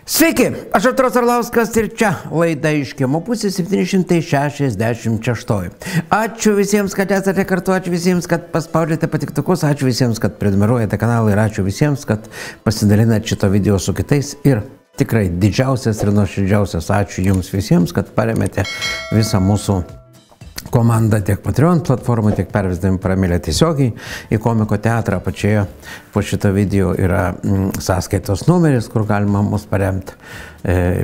Sveiki, aš Artūras Orlauskas ir čia laida iš kiemo pusės 766. Ačiū visiems, kad esate kartu, ačiū visiems, kad paspaudėte patiktukus, ačiū visiems, kad prenumeruojate kanalą ir ačiū visiems, kad pasidalinate šito video su kitais. Ir tikrai didžiausias ir nuoširdžiausias ačiū jums visiems, kad paremėte visą mūsų komanda tiek Patreon platformą, tiek pervesdami paramėlę tiesiogiai į Komiko teatrą. Apačioje po šito video yra sąskaitos numeris, kur galima mus paremti,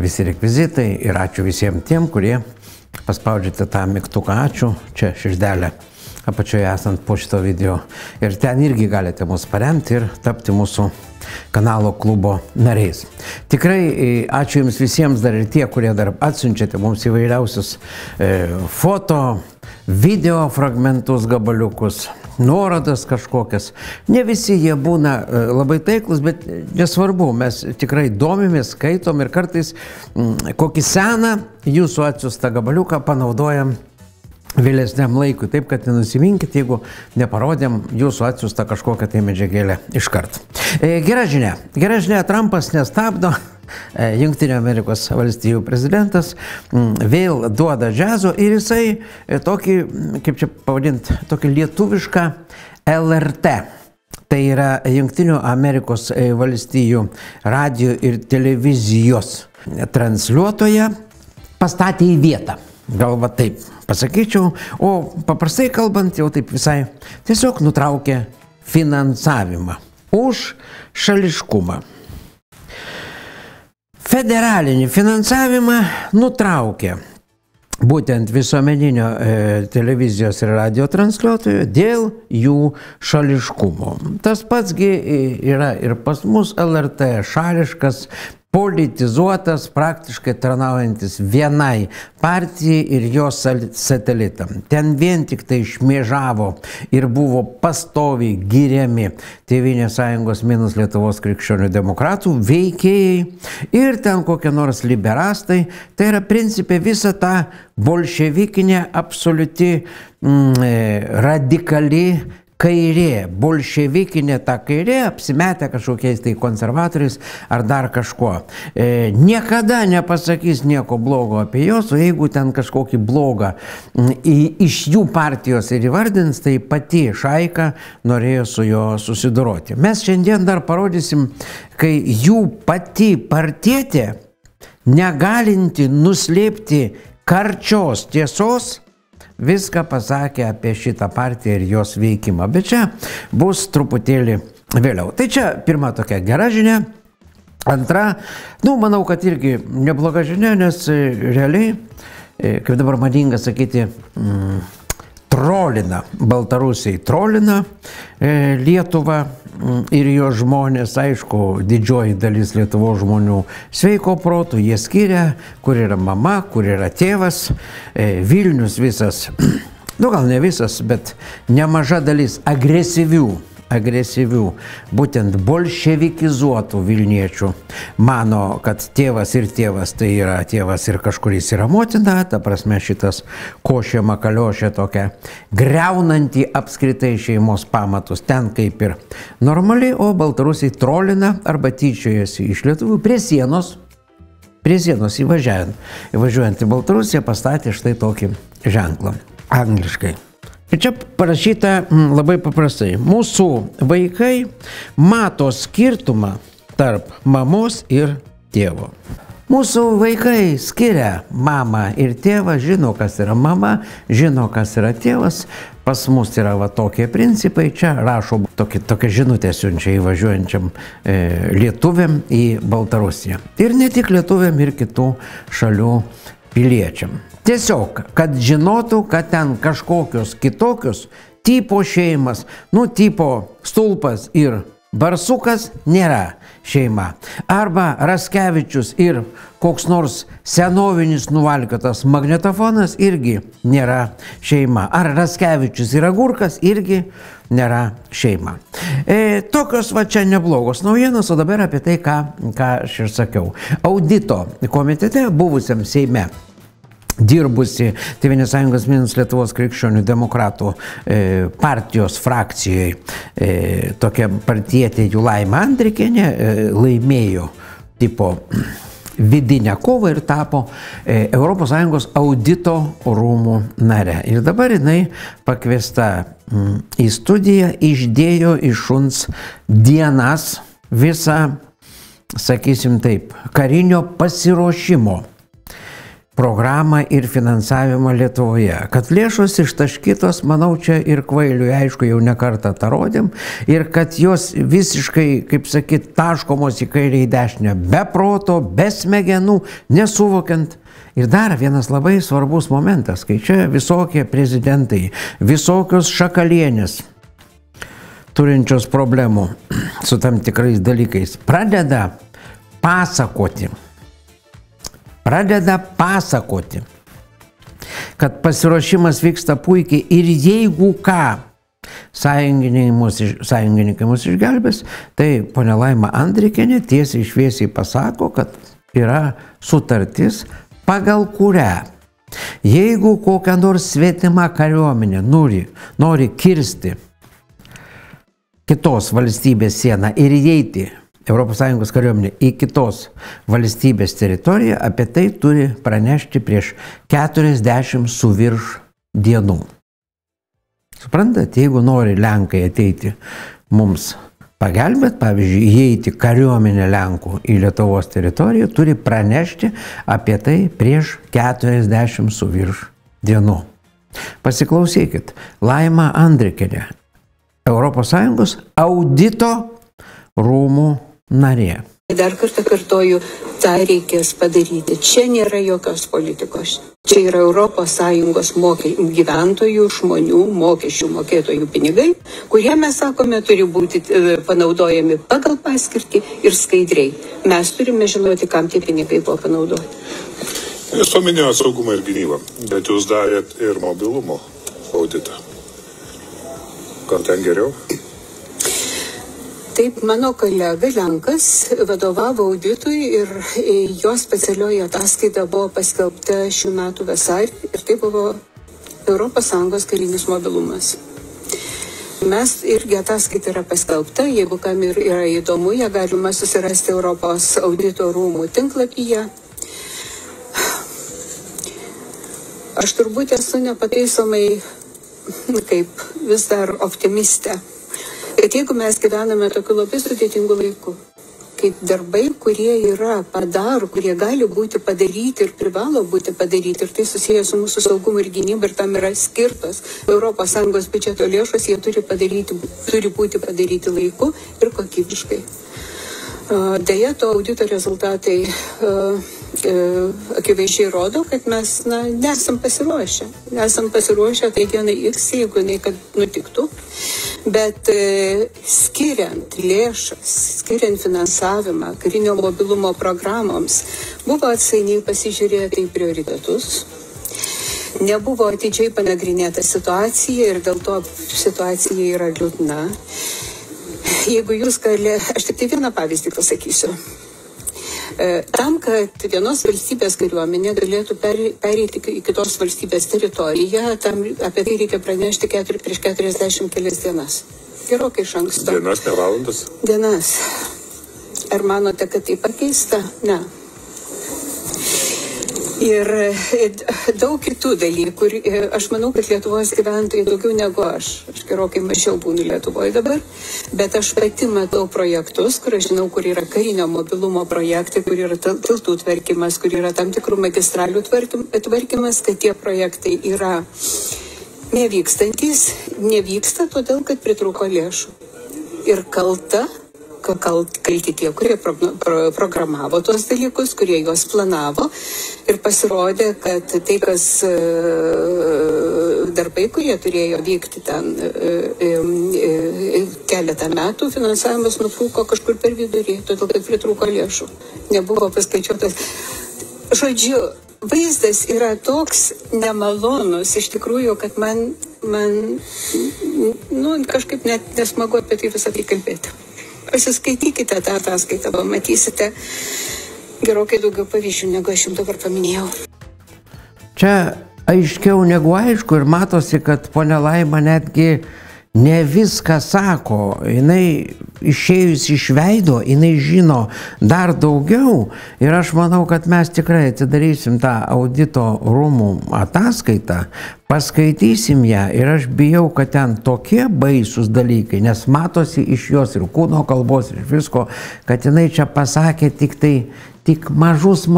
visi rekvizitai. Ir ačiū visiems tiem, kurie paspaudžiate tą mygtuką ačiū, čia širdelė apačioje esant po šito video. Ir ten irgi galite mus paremti ir tapti mūsų kanalo klubo nariais. Tikrai ačiū jums visiems dar ir tie, kurie dar atsiunčiate mums įvairiausius foto, video fragmentus, gabaliukus, nuorodas kažkokias. Ne visi jie būna labai taiklus, bet nesvarbu, mes tikrai domimės, skaitom ir kartais kokį seną jūsų atsiųstą gabaliuką panaudojam vėlesniam laikui, taip kad nenusiminkit, jeigu neparodėm jūsų atsiųstą kažkokią tai medžiagėlę iškart. Gera žinia, Trumpas nestabdo. Jungtinių Amerikos valstijų prezidentas vėl duoda džiazo ir jisai tokį, kaip čia pavadinti, tokį lietuvišką LRT. Tai yra Jungtinių Amerikos valstijų radio ir televizijos transliuotoją pastatė į vietą. Gal va taip pasakyčiau, o paprastai kalbant jau taip visai tiesiog nutraukė finansavimą už šališkumą. Federalinį finansavimą nutraukė būtent visuomeninio televizijos ir radio transliuotojų dėl jų šališkumo. Tas patsgi yra ir pas mus LRT šališkas, politizuotas, praktiškai tarnaujantis vienai partijai ir jos satelitam. Ten vien tik tai šmėžavo ir buvo pastoviai giriami Tėvynės sąjungos minus Lietuvos krikščionių demokratų veikėjai ir ten kokie nors liberastai. Tai yra principė visa ta bolševikinė, absoliuti, radikali kairė, bolševikinė ta kairė, apsimetę kažkokiais tai konservatoriais ar dar kažkuo. Niekada nepasakys nieko blogo apie jos, o jeigu ten kažkokį blogą iš jų partijos ir įvardins, tai pati šaika norėjo su jo susidoroti. Mes šiandien dar parodysim, kai jų pati partietė, negalinti nuslėpti karčios tiesos, viską pasakė apie šitą partiją ir jos veikimą. Bet čia bus truputėlį vėliau. Tai čia pirma tokia gera žinia. Antra, manau, kad irgi nebloga žinia, nes realiai, kaip dabar madinga sakyti, trolina, Baltarusiai trolina Lietuvą ir jo žmonės, aišku, didžioji dalis Lietuvos žmonių sveiko protų, jie skiria, kur yra mama, kur yra tėvas, Vilnius visas, gal ne visas, bet nemaža dalis agresyvių, būtent bolševikizuotų Vilniečių mano, kad tėvas ir tėvas tai yra tėvas ir kažkuris yra motina, ta prasme šitas košė makaliošė tokia, greunanti apskritai šeimos pamatus, ten kaip ir normaliai, o Baltarusiai trolina arba tyčiojasi iš lietuvių prie sienos įvažiuojant į Baltarusiją pastatė štai tokį ženklą, angliškai. Ir čia parašyta labai paprastai. Mūsų vaikai mato skirtumą tarp mamos ir tėvo. Mūsų vaikai skiria mamą ir tėvą, žino, kas yra mama, žino, kas yra tėvas. Pas mus yra va tokie principai. Čia rašo tokia žinutė siunčia įvažiuojančiam lietuviam į Baltarusiją. Ir ne tik lietuviam, ir kitų šalių piliečiam. Tiesiog, kad žinotų, kad ten kažkokios kitokios tipo šeimas, tipo stulpas ir barsukas nėra šeima. Arba Raskevičius ir koks nors senovinis nuvalkiotas magnetofonas irgi nėra šeima. Ar Raskevičius ir agurkas irgi nėra šeima. Tokios va čia neblogos naujienos, o dabar apie tai, ką aš ir sakiau. Audito komitete buvusiam Seime dirbusi Tėvynės sąjungos minus Lietuvos krikščionių demokratų partijos frakcijai, tokia partietė Julaima Andrikienė laimėjo tipo vidinę kovą ir tapo ES audito rūmų nare. Ir dabar jinai pakviesta į studiją, išdėjo iš šuns dienas visą, sakysim taip, karinio pasiruošimo programą ir finansavimą Lietuvoje. Kad lėšos ištaškytos, manau, čia ir kvailiui, aišku, jau ne kartą tą rodėm, ir kad jos visiškai, kaip sakyt, taškomos į kairę į dešinę, be proto, be smegenų, nesuvokiant. Ir dar vienas labai svarbus momentas, kai čia visokie prezidentai, visokios šakalienės, turinčios problemų su tam tikrais dalykais, pradeda pasakoti, kad pasiruošimas vyksta puikiai ir jeigu ką, sąjungininkai mus išgelbės, tai ponia Laima Andrikienė tiesiai šviesiai pasako, kad yra sutartis, pagal kurią jeigu kokią nors svetimą kariuomenę nori kirsti kitos valstybės sieną ir įeiti ES kariuomenė į kitos valstybės teritoriją, apie tai turi pranešti prieš 40 su virš dienų. Suprantat, jeigu nori Lenkai ateiti mums pagelbėt, pavyzdžiui, įeiti kariuomenę Lenkų į Lietuvos teritoriją, turi pranešti apie tai prieš 40 su virš dienų. Pasiklausykit, Laima Andrikienė, ES audito rūmų narė. Dar kartą kartoju, tą reikės padaryti. Čia nėra jokios politikos. Čia yra ES gyventojų, žmonių, mokesčių mokėtojų pinigai, kurie, mes sakome, turi būti panaudojami pagal paskirtį ir skaidriai. Mes turime žinoti, kam tie pinigai buvo panaudoti. Jūs paminėjote saugumą ir gynybą, bet jūs darėt ir mobilumo auditą. Gal ten geriau? Taip, mano kolega Lenkas vadovavo auditui ir jo specialioji ataskaita buvo paskelbta šių metų vasarį ir tai buvo ES karinis mobilumas. Mes irgi ataskaita yra paskelbta, jeigu kam yra įdomu, ją galima susirasti Europos audito rūmų tinklapyje. Aš turbūt esu nepataisomai kaip vis dar optimistė. Bet jeigu mes gyvename tokiu labai sudėtingu laiku, kaip darbai, kurie yra kurie gali būti padaryti ir privalo būti padaryti, ir tai susijęs su mūsų saugumu ir gynyba, ir tam yra skirtos ES biudžeto lėšos, jie turi būti padaryti laiku ir kokybiškai. Deja, to audito rezultatai akivaizdžiai rodo, kad mes nesam pasiruošę. Nesam pasiruošę tai dienai X, jeigu kad nutiktų. Bet skiriant lėšas, skiriant finansavimą karinio mobilumo programoms, buvo atsainiai pasižiūrėta į prioritetus. Nebuvo atidžiai panagrinėta situacija ir dėl to situacija yra liūdna. Jeigu jūs aš tik tai vieną pavyzdį pasakysiu. Tam, kad vienos valstybės kariuomenė galėtų pereiti į kitos valstybės teritoriją, apie tai reikia pranešti prieš 40 kelias dienas. Gerokai iš anksto. Dienas, ne valandas? Dienas. Ar manote, kad tai pakeista? Ne. Ir daug kitų dalykų. Aš manau, kad Lietuvos gyventojai daugiau negu aš gerokai mažiau būnu Lietuvoje dabar, bet aš pati matau projektus, kur aš žinau, kur yra karinio mobilumo projektai, kur yra tiltų tvarkymas, kur yra tam tikrų magistralių tvarkymas, kad tie projektai yra nevyksta todėl, kad pritrūko lėšų. Ir kalti tie, kurie programavo tos dalykus, kurie juos planavo, ir pasirodė, kad tai, kas darbai, kurie turėjo vykti ten keletą metų, finansavimas nutrūko kažkur per vidurį, todėl kad pritrūko lėšų. Nebuvo paskaičiuotas. Žodžiu, vaizdas yra toks nemalonus, iš tikrųjų, kad man kažkaip net nesmagu apie tai visą tai kalbėti. Pasiskaitykite tą ataskaitą, pamatysite gerokai daugiau pavyzdžių, negu aš jums dabar paminėjau. Čia aiškiau negu aišku ir matosi, kad ponia Laima netgi ne viską sako, jinai išėjus iš veido, jinai žino dar daugiau ir aš manau, kad mes tikrai atidarysim tą audito rūmų ataskaitą, paskaitysim ją ir aš bijau, kad ten tokie baisūs dalykai, nes matosi iš jos ir kūno kalbos ir visko, kad jinai čia pasakė tik mažus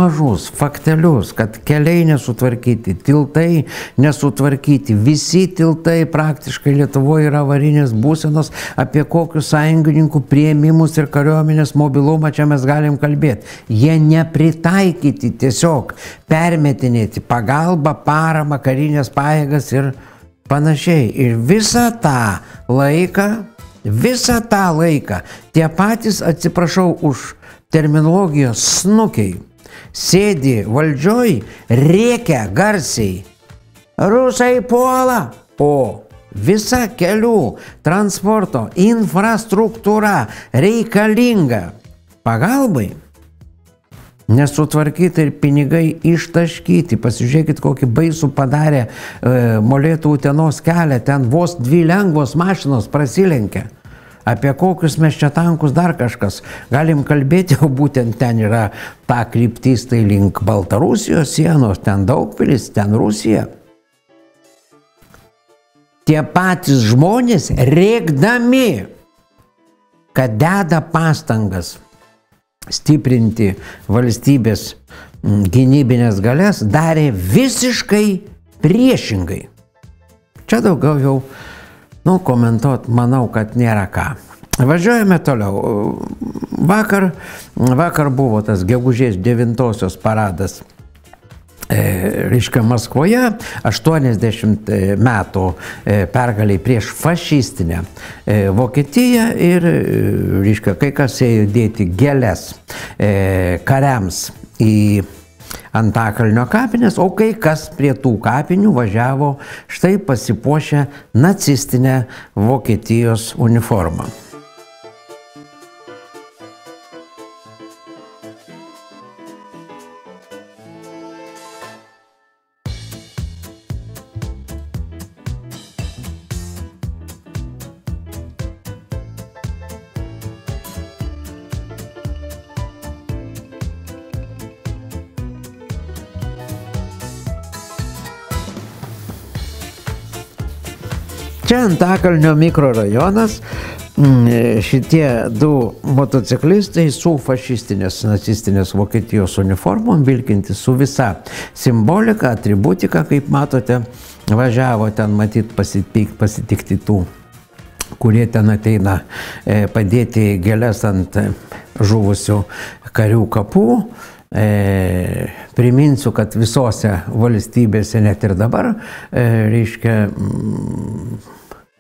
faktelius, kad keliai nesutvarkyti, tiltai nesutvarkyti, visi tiltai praktiškai Lietuvoje yra avarinės būsenos, apie kokius sąjungininkų priėmimus ir kariuomenės mobilumą čia mes galim kalbėti. Jie nepritaikyti tiesiog permetinėti pagalbą, paramą, karinės pajėgas ir panašiai. Ir visą tą laiką tie patys, atsiprašau už terminologijos, snukiai sėdi valdžioj, rėkia garsiai. Rusai puola, o visa kelių transporto infrastruktūra reikalinga pagalbai nesutvarkyti ir pinigai ištaškyti. Pasižiūrėkit, kokį baisų padarė Molėtų Utenos kelią, ten vos 2 lengvos mašinos prasilenkia. Apie kokius mes čia tankus dar kažkas galim kalbėti, o būtent ten yra ta kryptis, tai link Baltarusijos sienos, ten Daugpilis, ten Rusija. Tie patys žmonės rėkdami, kad deda pastangas stiprinti valstybės gynybinės galias, darė visiškai priešingai. Čia daugiau jau komentuot, manau, kad nėra ką. Važiuojame toliau. Vakar buvo tas gegužės 9-osios paradas Maskvoje, 80 metų pergaliai prieš fašistinę Vokietiją ir kai kas ėjo dėti gėles kariams į Antakalnio kapinės, o kai kas prie tų kapinių važiavo štai pasipuošę nacistinę Vokietijos uniformą. Čia Antakalnio mikrorajonas, šitie 2 motociklistai su fašistinės, nacistinės Vokietijos uniformom, vilkinti su visa simbolika, atributika, kaip matote, važiavo ten matyt pasitikti tų, kurie ten ateina padėti gėles ant žuvusių karių kapų. Priminsiu, kad visose valstybėse, net ir dabar,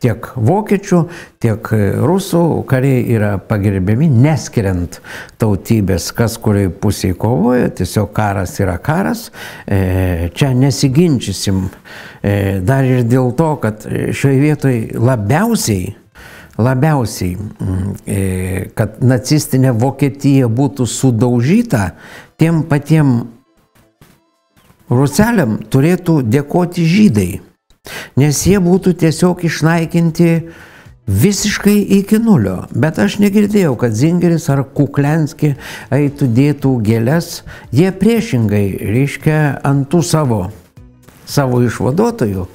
tiek vokiečių, tiek rusų kariai yra pagerbiami, neskiriant tautybės, kas kuriai pusėje kovoja, tiesiog karas yra karas. Čia nesiginčysim dar ir dėl to, kad šioje vietoje labiausiai, kad nacistinė Vokietija būtų sudaužyta, tiem patiem ruseliam turėtų dėkoti žydai, nes jie būtų tiesiog išnaikinti visiškai iki nulio. Bet aš negirdėjau, kad Zingeris ar Kuklianski eitų dėtų gėles, jie priešingai, ant tų savo išvaduotojų,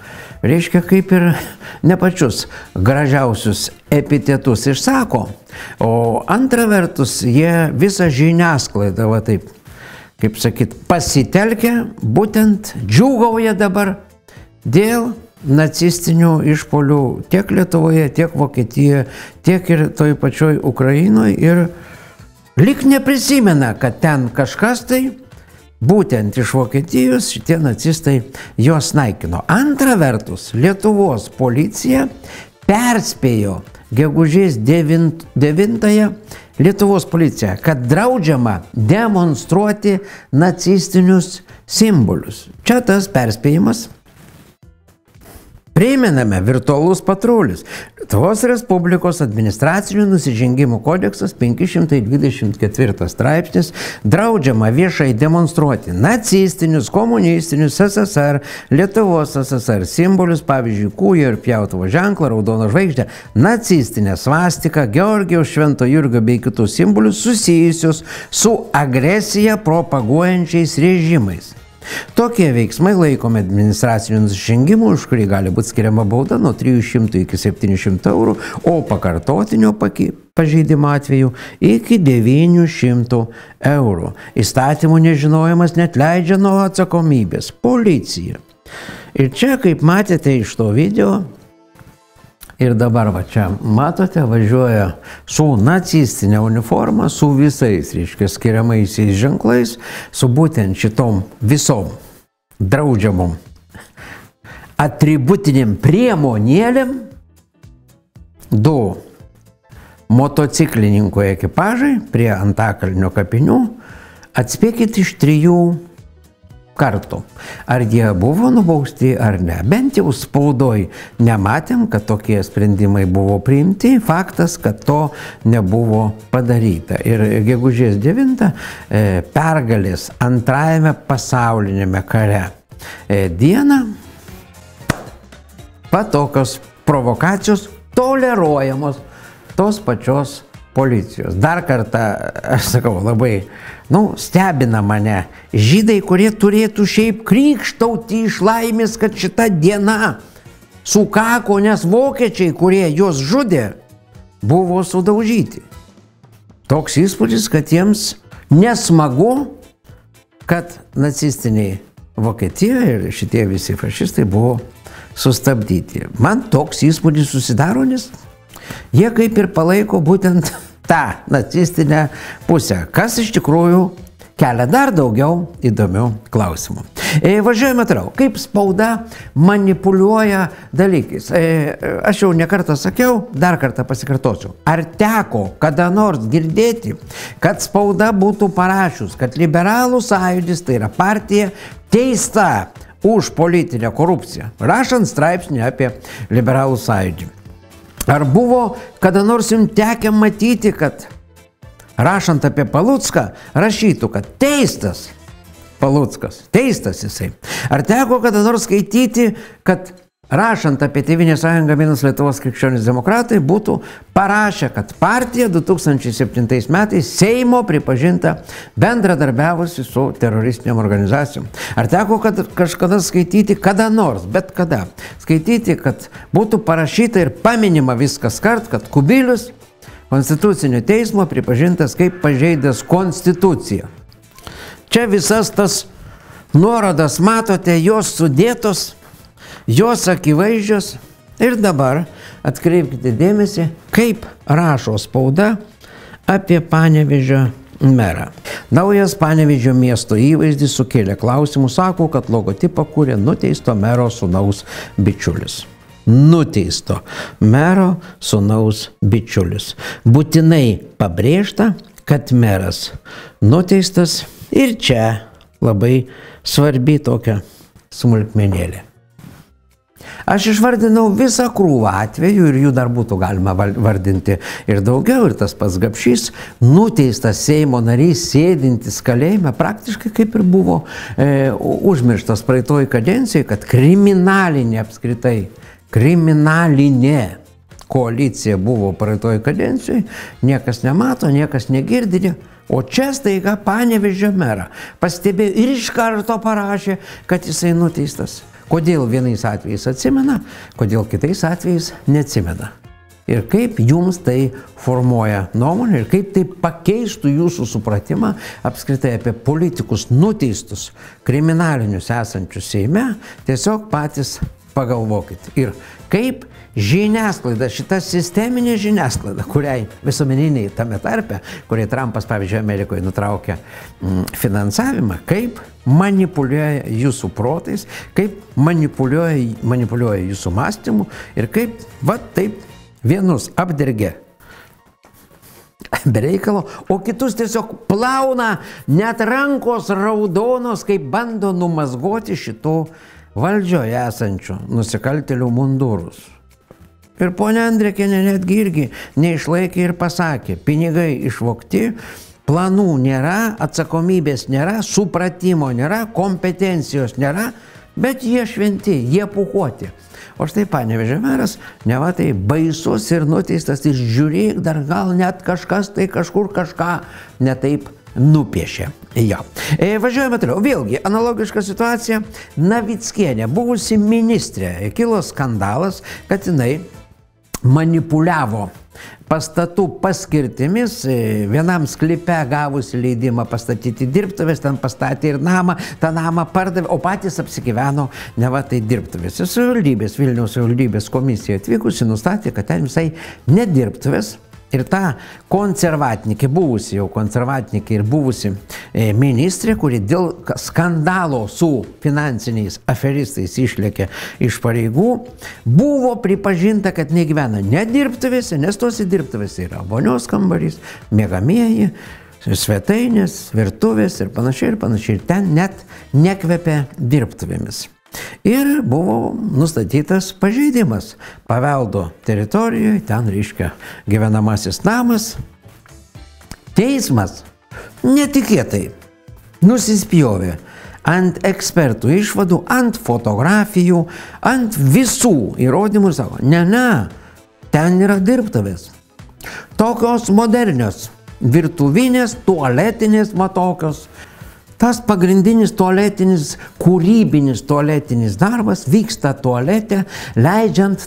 kaip ir ne pačius gražiausius epitetus išsako, o antra vertus jie visą žiniasklaidą, taip, kaip sakyt, pasitelkia, būtent džiūgauja dabar dėl nacistinių išpolių tiek Lietuvoje, tiek Vokietijoje, tiek ir toj pačioj Ukrainoje ir lyg neprisimena, kad ten kažkas tai būtent iš Vokietijos šitie nacistai juos naikino. Antra vertus, Lietuvos policija perspėjo gegužės 9-ąją Lietuvos policija, kad draudžiama demonstruoti nacistinius simbolius. Čia tas perspėjimas Primename, virtualus patrulis. Lietuvos Respublikos administracinių nusižengimų kodeksas 524 straipsnis draudžiama viešai demonstruoti nacistinius, komunistinius SSR, Lietuvos SSR simbolius, pavyzdžiui, kūjo ir pjautuvo ženklą, raudoną žvaigždę, nacistinę svastiką, Georgijaus, Švento Jurgio bei kitus simbolius susijusius su agresija propaguojančiais režimais. Tokie veiksmai laikomi administracinių nusižengimų, už kurį gali būti skiriama bauda nuo 300 iki 700 eurų, o pakartotinio pažeidimo atveju iki 900 eurų. Įstatymų nežinojimas net leidžia nuo atsakomybės. Policija. Ir čia, kaip matėte iš to video, ir dabar va čia matote, važiuoja su nacistinė uniforma, su visais, reiškia, skiriamaisiais ženklais, su būtent šitom visom draudžiamom atributiniam priemonėlėm, 2 motociklininkų ekipažai prie Antakalnio kapinių, atspėkit iš 3 kartų. Ar jie buvo nubausti ar ne. Bent jau spaudoj nematėm, kad tokie sprendimai buvo priimti. Faktas, kad to nebuvo padaryta. Ir gegužės 9 pergalės antrajame pasaulinėme kare dieną tokios provokacijos toleruojamos tos pačios policijos. Dar kartą, aš sakau, labai stebina mane žydai, kurie turėtų šiaip krykštauti iš laimės, kad šita diena sukako, nes vokiečiai, kurie juos žudė, buvo sudaužyti. Toks įspūdis, kad jiems nesmagu, kad nacistiniai Vokietijoje ir šitie visi fašistai buvo sustabdyti. Man toks įspūdis susidaro, nes jie kaip ir palaiko būtent tą nacistinę pusę, kas iš tikrųjų kelia dar daugiau įdomių klausimų. Važiuojame toliau. Kaip spauda manipuliuoja dalykais. Aš jau nekartą sakiau, dar kartą pasikartosiu. Ar teko kada nors girdėti, kad spauda būtų parašius, kad Liberalų sąjūdis, tai yra partija, teista už politinę korupciją, rašant straipsnį apie Liberalų sąjūdį? Ar buvo kada nors jums tekę matyti, kad rašant apie Palucką rašytų, kad teistas Paluckas, teistas jisai? Ar teko kada nors skaityti, kad rašant apie Tėvynės sąjungą minus Lietuvos krikščionys demokratai būtų parašę, kad partija 2007 metais Seimo pripažinta bendradarbiavusi su teroristinėm organizacijom? Ar teko kažkada skaityti, kada nors, bet kada, skaityti, kad būtų parašyta ir paminima viskas kart, kad Kubilius Konstitucinio teismo pripažintas kaip pažeidęs Konstituciją? Čia visas tas nuorodas matote, jos sudėtos, jos akivaizdžios. Ir dabar atkreipkite dėmesį, kaip rašo spauda apie Panevėžio merą. Naujas Panevėžio miesto įvaizdis sukėlė klausimų, sako, kad logotipą kūrė nuteisto mero sūnaus bičiulis. Nuteisto mero sūnaus bičiulis. Būtinai pabrėžta, kad meras nuteistas, ir čia labai svarbi tokia smulkmenėlė. Aš išvardinau visą krūvą atvejų ir jų dar būtų galima vardinti ir daugiau. Ir tas pats Gapšys, nuteistas Seimo narys, sėdintis kalėjime, praktiškai kaip ir buvo užmirštas praeitoj kadencijai, kad kriminalinė apskritai, kriminalinė koalicija buvo praeitoj kadencijai, niekas nemato, niekas negirdi. O čia staiga Panevėžio merą pastebėjo ir iš karto parašė, kad jisai nuteistas. Kodėl vienais atvejais atsimena, kodėl kitais atvejais neatsimena. Ir kaip jums tai formuoja nuomonę ir kaip tai pakeistų jūsų supratimą apskritai apie politikus nuteistus, kriminalinius esančius Seime, tiesiog patys pagalvokit. Ir kaip žiniasklaida, šita sisteminė žiniasklaida, kuriai visuomeniniai tame tarpe, kuriai Trumpas, pavyzdžiui, Amerikoje nutraukė finansavimą, kaip manipuliuoja jūsų protais, kaip manipuliuoja jūsų mąstymu ir kaip, taip, vienus apdergia be reikalo, o kitus tiesiog plauna, net rankos raudonos, kaip bando numazgoti šito valdžioje esančių nusikaltėlių mundurus. Ir ponia Andrikienė netgi irgi neišlaikė ir pasakė, pinigai išvogti, planų nėra, atsakomybės nėra, supratimo nėra, kompetencijos nėra, bet jie šventi, jie pūkuoti. O štai Panevėžio meras, neva tai baisus ir nuteistas, ir žiūrėk, dar gal net kažkas tai kažkur kažką netaip nupiešė. Jo. Važiuojame toliau. Vėlgi, analogiška situacija. Navickienė, buvusi ministrė, kilo skandalas, kad jinai manipuliavo pastatų paskirtimis, vienam sklype gavusi leidimą pastatyti dirbtuvės, ten pastatė ir namą, tą namą pardavė, o patys apsigyveno neva tai dirbtuvės. Vilniaus savivaldybės komisija atvykusi nustatė, kad ten visai ne dirbtuvės. Ir ta konservatnikė, buvusi jau konservatnikė ir buvusi ministrė, kuri dėl skandalo su finansiniais aferistais išlėkė iš pareigų, buvo pripažinta, kad negyvena ne dirbtuvėse, nes tose dirbtuvėse yra vonios kambarys, miegamieji, svetainės, virtuvės ir panašiai ir panašiai. Ir ten net nekvepia dirbtuvėmis. Ir buvo nustatytas pažeidimas paveldo teritorijoje, ten reiškia gyvenamasis namas. Teismas netikėtai nusispjovė ant ekspertų išvadų, ant fotografijų, ant visų įrodymų ir sako, ne, ten yra dirbtuvės. Tokios modernios, virtuvinės, tualetinės tokios. Tas pagrindinis tualetinis, kūrybinis tualetinis darbas vyksta tualete, leidžiant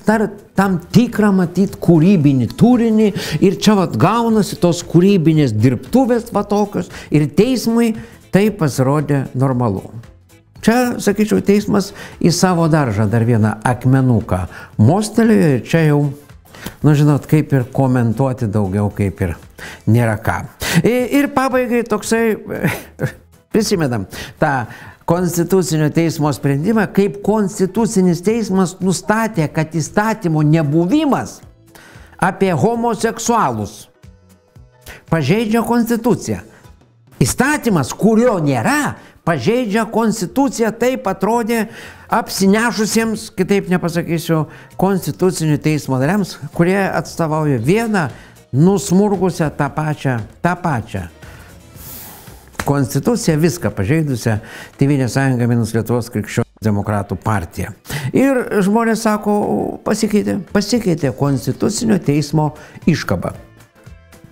tam tikrą matyti kūrybinį turinį ir čia gaunasi tos kūrybinės dirbtuvės tokios ir teismui tai pasirodė normalu. Čia, sakyčiau, teismas į savo daržą dar vieną akmenuką mostelėjo ir čia jau, žinot, kaip ir komentuoti daugiau kaip ir nėra ką. Ir pabaigai toksai... Prisimenam tą Konstitucinio teismo sprendimą, kaip Konstitucinis teismas nustatė, kad įstatymo nebuvimas apie homoseksualus pažeidžia Konstituciją. Įstatymas, kurio nėra, pažeidžia Konstituciją, taip atrodė apsinešusiems, kitaip nepasakysiu, Konstitucinio teismo nariams, kurie atstovauja vieną nusmurgusią tą pačią Konstituciją, viską pažeidusią Tėvynės sąjunga minus Lietuvos krikščionių demokratų partija. Ir žmonės sako, pasikeitė Konstitucinio teismo iškaba.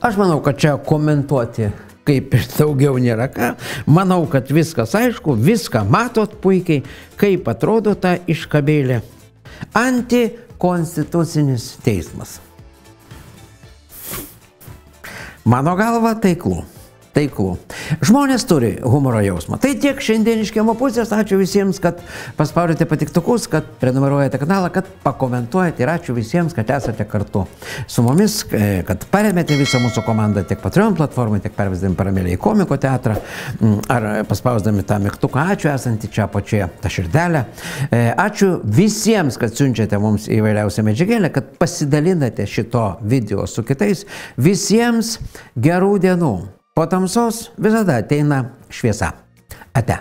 Aš manau, kad čia komentuoti kaip ir daugiau nėra ką. Manau, kad viskas aišku, viską matot puikiai, kaip atrodo ta iškabėlė. Antikonstitucinis teismas. Mano galva taiklu. Žmonės turi humoro jausmą. Tai tiek šiandien iš Kiemo pusės. Ačiū visiems, kad paspaudėte patiktukus, kad prenumeruojate kanalą, kad pakomentuojate ir ačiū visiems, kad esate kartu su mumis, kad paremėte visą mūsų komandą tiek Patreon platformai, tiek pervesdami paramėlę į Komiko teatrą ar paspausdami tą mygtuką ačiū esantį čia apačioje, tą širdelę. Ačiū visiems, kad siunčiate mums įvairiausią medžiagėlę, kad pasidalinate šito video su kitais. Visiems gerų dienų. Po tamsos visada ateina šviesa. Ate.